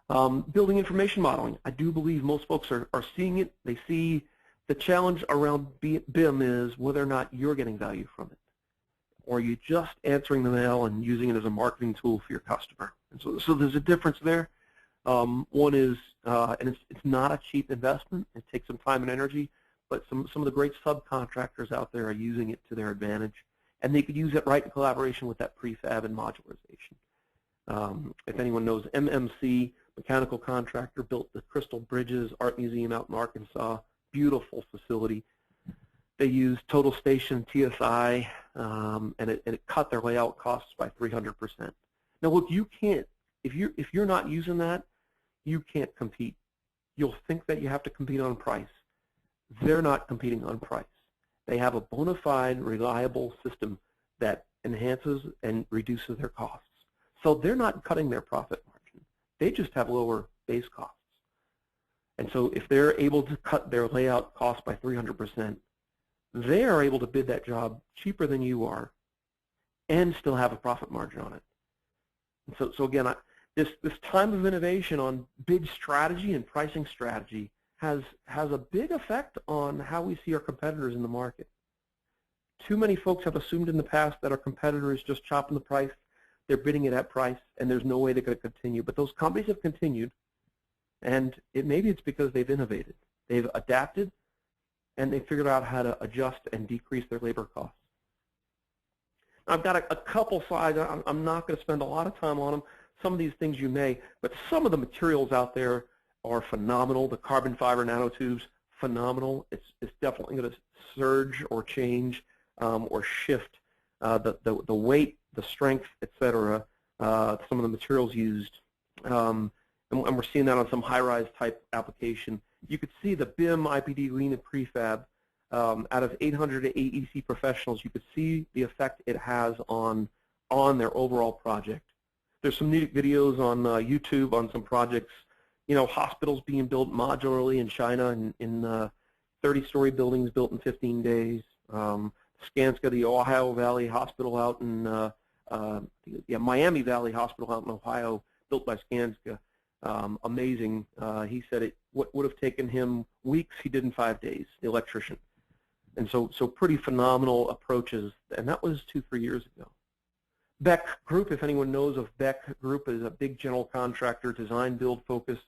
Building information modeling. I do believe most folks are seeing it. They see the challenge around BIM is whether or not you're getting value from it, or are you just answering the mail and using it as a marketing tool for your customer. And so there's a difference there. One is, and it's not a cheap investment. It takes some time and energy, but some of the great subcontractors out there are using it to their advantage, and they could use it right in collaboration with that prefab and modularization. If anyone knows MMC, mechanical contractor, built the Crystal Bridges Art Museum out in Arkansas. Beautiful facility. They used Total Station TSI, and it cut their layout costs by 300%. Now look, you can't, if you're not using that, you can't compete. You'll think that you have to compete on price. They're not competing on price. They have a bona fide, reliable system that enhances and reduces their costs. So they're not cutting their profit margin. They just have lower base costs. And so if they're able to cut their layout cost by 300%, they are able to bid that job cheaper than you are and still have a profit margin on it. And so again, this time of innovation on bid strategy and pricing strategy has a big effect on how we see our competitors in the market. Too many folks have assumed in the past that our competitor is just chopping the price, they're bidding it at price, and there's no way they're going to continue. But those companies have continued, and maybe it's because they've innovated. They've adapted, and they've figured out how to adjust and decrease their labor costs. I've got a couple slides. I'm not going to spend a lot of time on them. Some of these things you may, but some of the materials out there are phenomenal. The carbon fiber nanotubes, phenomenal. It's definitely going to surge or change or shift the weight, the strength, etc. Some of the materials used, and we're seeing that on some high-rise type application. You could see the BIM, IPD, Lean, and Prefab. Out of 800 AEC professionals, you could see the effect it has on their overall project. There's some neat videos on YouTube on some projects. You know, hospitals being built modularly in China in 30-story buildings built in 15 days. Skanska, the Ohio Valley Hospital out in Miami Valley Hospital out in Ohio, built by Skanska. Amazing. He said what would have taken him weeks, he did in 5 days, the electrician. And so pretty phenomenal approaches, and that was 2-3 years ago. Beck Group, if anyone knows of Beck Group, is a big general contractor, design, build, focus,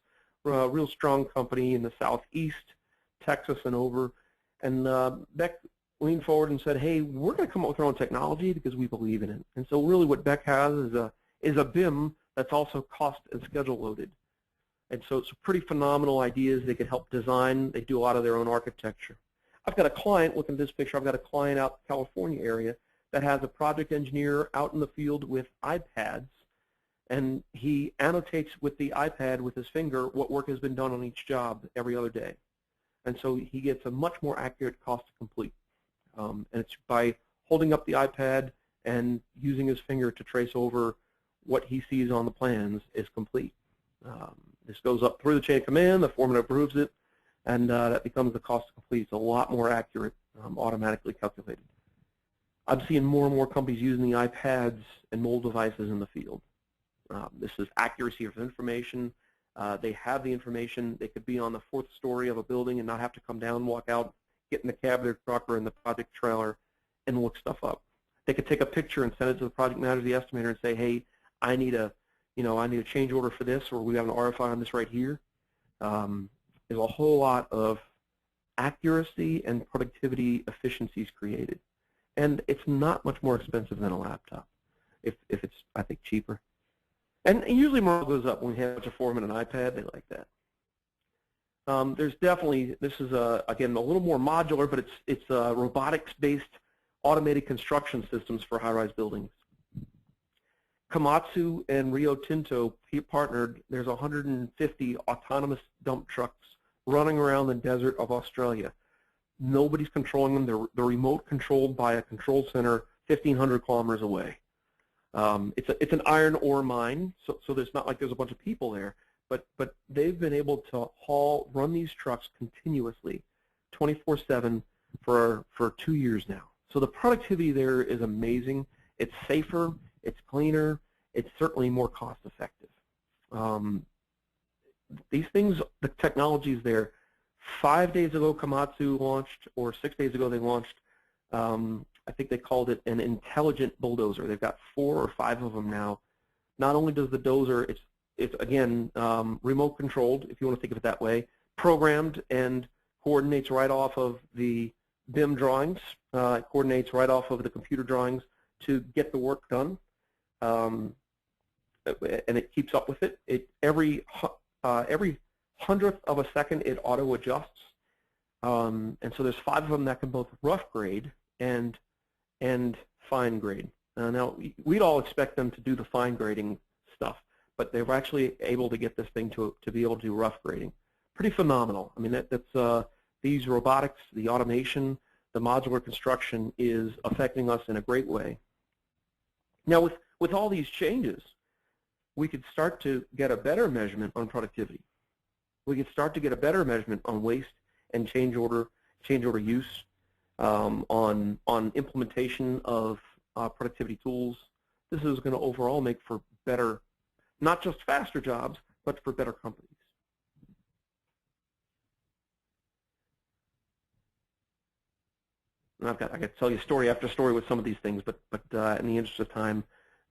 real strong company in the southeast, Texas and over. And Beck leaned forward and said, hey, we're going to come up with our own technology because we believe in it. And so really what Beck has is a BIM that's also cost and schedule loaded. And so it's pretty phenomenal ideas. They can help design. They do a lot of their own architecture. I've got a client, look at this picture, I've got a client out in the California area that has a project engineer out in the field with iPads, and he annotates with the iPad with his finger what work has been done on each job every other day. And so he gets a much more accurate cost to complete. And it's by holding up the iPad and using his finger to trace over what he sees on the plans is complete. This goes up through the chain of command, the foreman approves it, and that becomes the cost to complete. It's a lot more accurate, automatically calculated. I'm seeing more and more companies using the iPads and mobile devices in the field. This is accuracy of information. They have the information. They could be on the 4th story of a building and not have to come down and walk out get in the cab of their truck or in the project trailer and look stuff up. They could take a picture and send it to the project manager, the estimator, and say, hey, I need a change order for this, or we have an RFI on this right here. There's a whole lot of accuracy and productivity efficiencies created. And it's not much more expensive than a laptop, if it's, I think, cheaper. And usually morale goes up when we have a foreman and an iPad. They like that. There's definitely, this is, again, a little more modular, but it's robotics-based automated construction systems for high-rise buildings. Komatsu and Rio Tinto partnered. There's 150 autonomous dump trucks running around the desert of Australia. Nobody's controlling them. They're remote controlled by a control center 1,500 kilometers away. It's an iron ore mine, so there's not like there's a bunch of people there, but they've been able to run these trucks continuously, 24/7 for 2 years now. So the productivity there is amazing. It's safer, it's cleaner, it's certainly more cost effective. These things, the technology's there. 5 days ago Komatsu launched, or 6 days ago they launched, I think they called it an intelligent bulldozer. They've got 4 or 5 of them now. Not only does the dozer, it's again remote controlled, if you want to think of it that way, programmed and coordinates right off of the BIM drawings, coordinates right off of the computer drawings to get the work done, and it keeps up with it. Every 100th of a second it auto adjusts, and so there's 5 of them that can both rough grade and fine grade. Now we'd all expect them to do the fine grading stuff, but they were actually able to get this thing to be able to do rough grading. Pretty phenomenal. I mean, that's these robotics, the automation, the modular construction is affecting us in a great way. Now with all these changes, we could start to get a better measurement on productivity. We could start to get a better measurement on waste and change order use, on implementation of productivity tools. This is going to overall make for better, not just faster jobs, but for better companies. And I could tell you story after story with some of these things, but in the interest of time,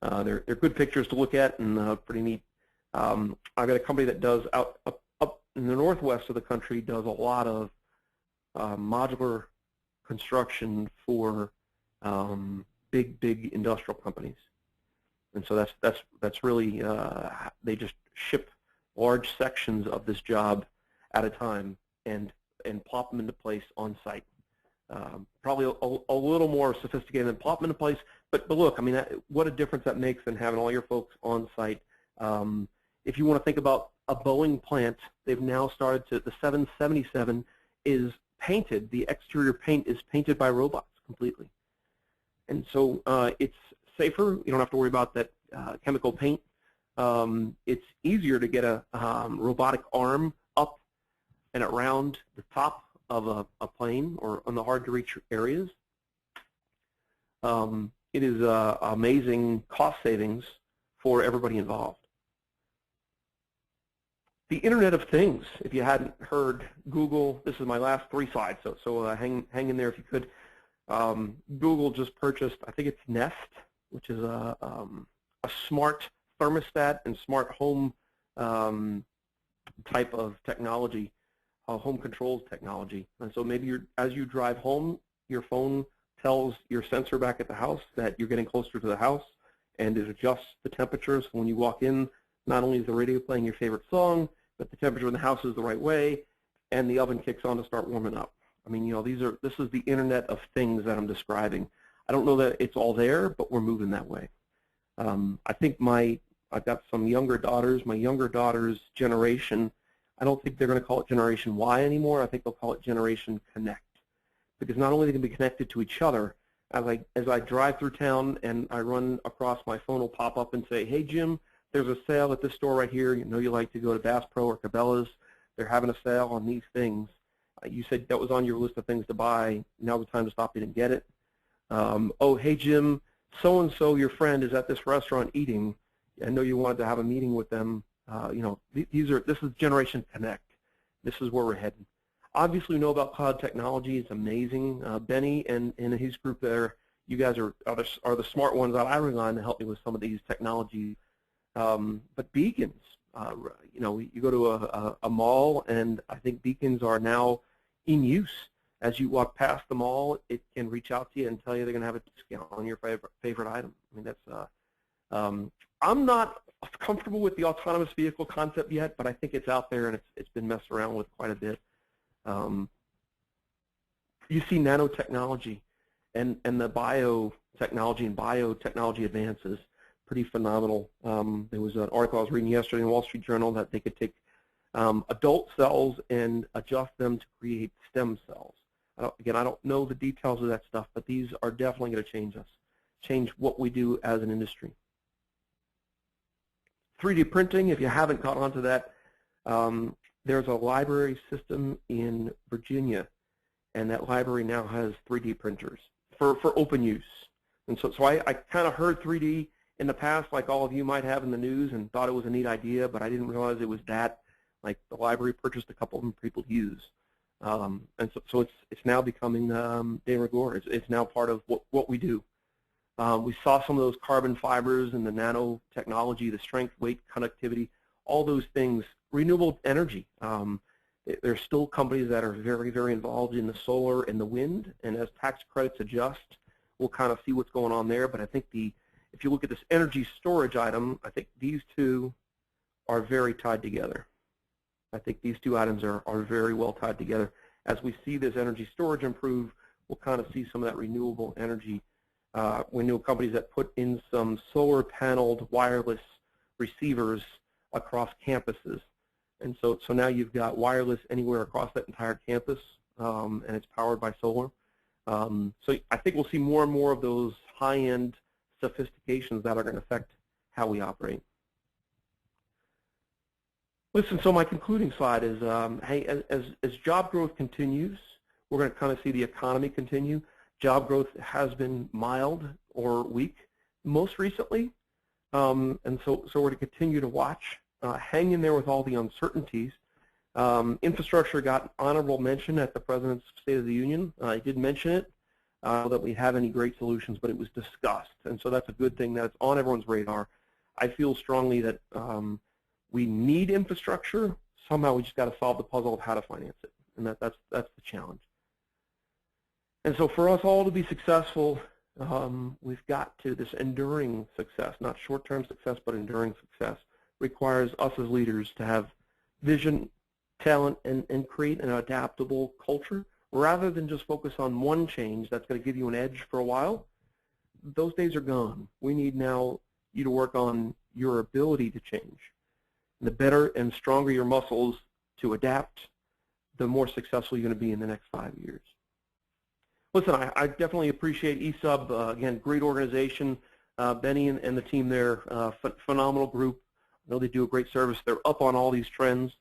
they're good pictures to look at and pretty neat. I've got a company that does up in the northwest of the country, does a lot of modular construction for big industrial companies, and so that's really they just ship large sections of this job at a time and plop them into place on site. Probably a little more sophisticated than plop them into place, but look, I mean, what a difference that makes than having all your folks on site. If you want to think about a Boeing plant, they've now started to, the 777 is painted, the exterior paint is painted by robots completely. And so it's safer, you don't have to worry about that chemical paint. It's easier to get a robotic arm up and around the top of a plane or on the hard to reach areas. It is amazing cost savings for everybody involved. The Internet of Things, if you hadn't heard, Google, this is my last 3 slides, so hang in there if you could. Google just purchased, I think it's Nest, which is a smart thermostat and smart home type of technology, home controls technology. And so maybe as you drive home, your phone tells your sensor back at the house that you're getting closer to the house, and it adjusts the temperature. So when you walk in, not only is the radio playing your favorite song, but the temperature in the house is the right way, and the oven kicks on to start warming up. I mean, you know, this is the Internet of Things that I'm describing. I don't know that it's all there, but we're moving that way. I think I've got some younger daughters. My younger daughter's generation, I don't think they're going to call it Generation Y anymore. I think they'll call it Generation Connect, because not only are they going to be connected to each other, as I drive through town and I run across, my phone will pop up and say, hey, Jim, there's a sale at this store right here. You know you like to go to Bass Pro or Cabela's. They're having a sale on these things. You said that was on your list of things to buy. Now's the time to stop in and get it. Oh, hey, Jim, so-and-so, your friend, is at this restaurant eating. I know you wanted to have a meeting with them. You know, this is Generation Connect. This is where we're heading. Obviously, we know about cloud technology. It's amazing. Benny and his group there, you guys are the smart ones that I rely on to help me with some of these technologies. But beacons, you go to a mall, and I think beacons are now in use. As you walk past the mall, it can reach out to you and tell you they're going to have a discount on your favorite item. I mean, that's. I'm not comfortable with the autonomous vehicle concept yet, but I think it's out there and it's been messed around with quite a bit. You see nanotechnology and the biotechnology and biotechnology advances, pretty phenomenal. There was an article I was reading yesterday in the Wall Street Journal that they could take adult cells and adjust them to create stem cells. I don't know the details of that stuff, but these are definitely going to change what we do as an industry. 3D printing, if you haven't caught on to that, there's a library system in Virginia, and that library now has 3D printers for open use. And so I kind of heard 3D in the past, like all of you might have in the news, and thought it was a neat idea, but I didn't realize it was that. Like the library purchased a couple of them for people to use. And so it's now becoming de rigueur. It's now part of what we do. We saw some of those carbon fibers and the nanotechnology, the strength, weight, conductivity, all those things. Renewable energy. There's still companies that are very, very involved in the solar and the wind, and as tax credits adjust, we'll kind of see what's going on there. But I think if you look at this energy storage item, I think these two are very tied together. I think these two items are very well tied together. As we see this energy storage improve, we'll kind of see some of that renewable energy. We know companies that put in some solar paneled wireless receivers across campuses. And so now you've got wireless anywhere across that entire campus, and it's powered by solar. So I think we'll see more and more of those high-end sophistications that are going to affect how we operate. Listen, so my concluding slide is, hey, as job growth continues, we're going to kind of see the economy continue. Job growth has been mild or weak most recently, and so we're going to continue to watch, hang in there with all the uncertainties. Infrastructure got honorable mention at the President's State of the Union. I did mention it, that we have any great solutions, but it was discussed, and so that's a good thing that it's on everyone's radar. I feel strongly that we need infrastructure. Somehow we just got to solve the puzzle of how to finance it, and that's the challenge. And so for us all to be successful, we've got to, this enduring success, not short-term success, but enduring success, requires us as leaders to have vision, talent, and create an adaptable culture rather than just focus on one change that's going to give you an edge for a while. Those days are gone. We need now you to work on your ability to change. The better and stronger your muscles to adapt, the more successful you're going to be in the next 5 years. Listen, I definitely appreciate eSUB. Again, great organization. Benny and the team there, phenomenal group. I know they do a great service. They're up on all these trends.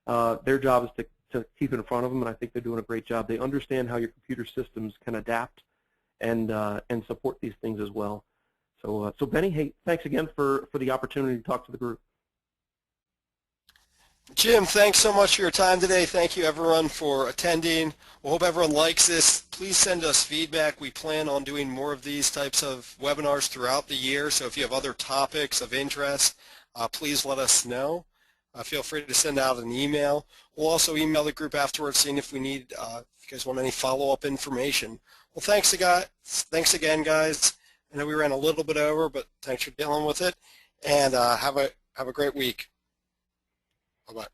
Their job is to keep in front of them, and I think they're doing a great job. They understand how your computer systems can adapt and support these things as well. So Benny, hey, thanks again for the opportunity to talk to the group. Jim, thanks so much for your time today. Thank you, everyone, for attending. We hope everyone likes this. Please send us feedback. We plan on doing more of these types of webinars throughout the year, so if you have other topics of interest, please let us know. Feel free to send out an email. We'll also email the group afterwards, seeing if we need, if you guys want any follow-up information. Well, thanks again, guys. I know we ran a little bit over, but thanks for dealing with it, and have a great week. Bye-bye.